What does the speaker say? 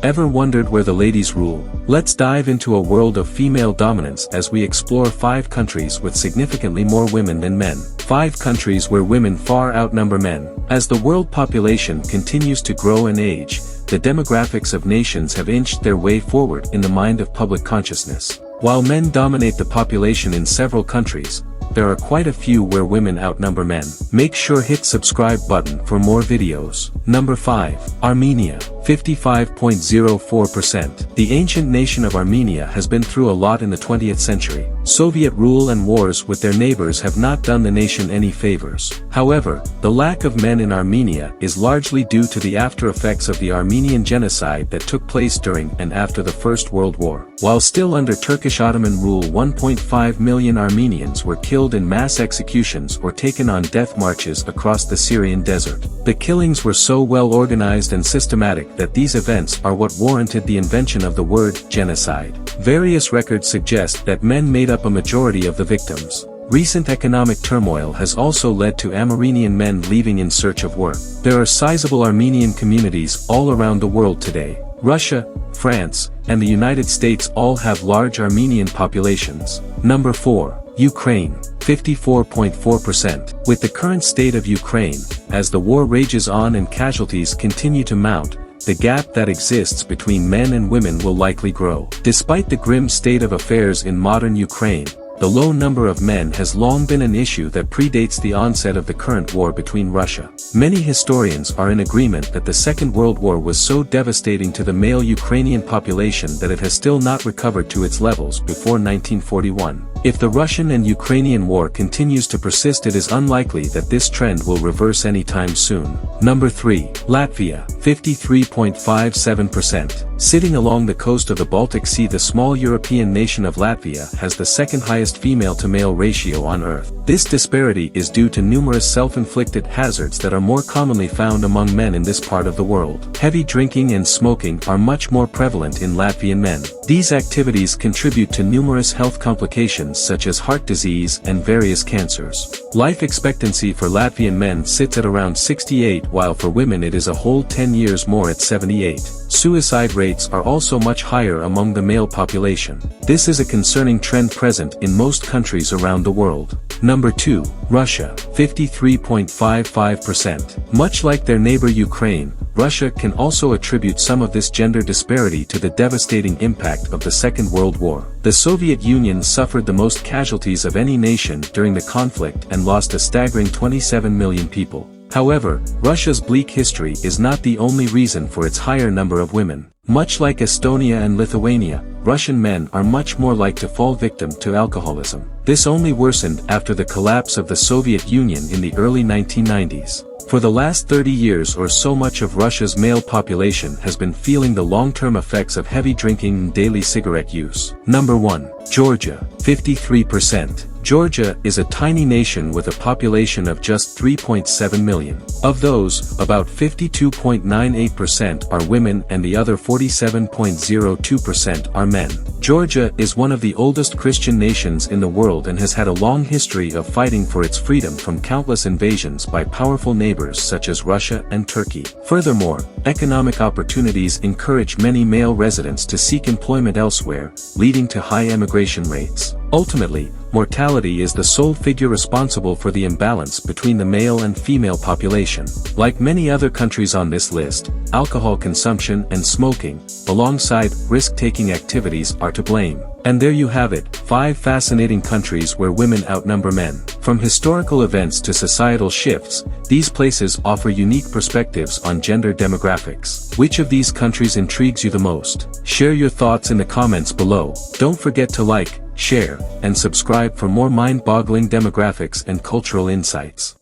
Ever wondered where the ladies rule? Let's dive into a world of female dominance as we explore 5 countries with significantly more women than men. 5 countries where women far outnumber men. As the world population continues to grow and age, the demographics of nations have inched their way forward in the mind of public consciousness. While men dominate the population in several countries, there are quite a few where women outnumber men. Make sure hit subscribe button for more videos. Number 5. Armenia, 55.04%. The ancient nation of Armenia has been through a lot in the 20th century. Soviet rule and wars with their neighbors have not done the nation any favors. However, the lack of men in Armenia is largely due to the after effects of the Armenian genocide that took place during and after the First World War. While still under Turkish Ottoman rule, 1.5 million Armenians were killed in mass executions or taken on death marches across the Syrian desert. The killings were so well organized and systematic that these events are what warranted the invention of the word genocide. Various records suggest that men made up a majority of the victims. Recent economic turmoil has also led to Armenian men leaving in search of work. There are sizable Armenian communities all around the world today. Russia, France, and the United States all have large Armenian populations. Number 4. Ukraine, 54.4%. With the current state of Ukraine, as the war rages on and casualties continue to mount, the gap that exists between men and women will likely grow. Despite the grim state of affairs in modern Ukraine, the low number of men has long been an issue that predates the onset of the current war between Russia. Many historians are in agreement that the Second World War was so devastating to the male Ukrainian population that it has still not recovered to its levels before 1941. If the Russian and Ukrainian war continues to persist, it is unlikely that this trend will reverse anytime soon. Number 3. Latvia, 53.57%. Sitting along the coast of the Baltic Sea, the small European nation of Latvia has the second highest female-to-male ratio on Earth. This disparity is due to numerous self-inflicted hazards that are more commonly found among men in this part of the world. Heavy drinking and smoking are much more prevalent in Latvian men. These activities contribute to numerous health complications such as heart disease and various cancers. Life expectancy for Latvian men sits at around 68, while for women it is a whole 10 years more at 78. Suicide rates are also much higher among the male population. This is a concerning trend present in most countries around the world. Number 2. Russia, 53.55%. Much like their neighbor Ukraine, Russia can also attribute some of this gender disparity to the devastating impact of the Second World War. The Soviet Union suffered the most casualties of any nation during the conflict and lost a staggering 27 million people. However, Russia's bleak history is not the only reason for its higher number of women. Much like Estonia and Lithuania, Russian men are much more likely to fall victim to alcoholism. This only worsened after the collapse of the Soviet Union in the early 1990s. For the last 30 years or so, much of Russia's male population has been feeling the long-term effects of heavy drinking and daily cigarette use. Number 1. Georgia, 53%. Georgia is a tiny nation with a population of just 3.7 million. Of those, about 52.98% are women and the other 47.02% are men. Georgia is one of the oldest Christian nations in the world and has had a long history of fighting for its freedom from countless invasions by powerful neighbors such as Russia and Turkey. Furthermore, economic opportunities encourage many male residents to seek employment elsewhere, leading to high emigration rates. Ultimately, mortality is the sole figure responsible for the imbalance between the male and female population. Like many other countries on this list, alcohol consumption and smoking, alongside risk-taking activities, are to blame. And there you have it, 5 fascinating countries where women outnumber men. From historical events to societal shifts, these places offer unique perspectives on gender demographics. Which of these countries intrigues you the most? Share your thoughts in the comments below. Don't forget to like, share, and subscribe for more mind-boggling demographics and cultural insights.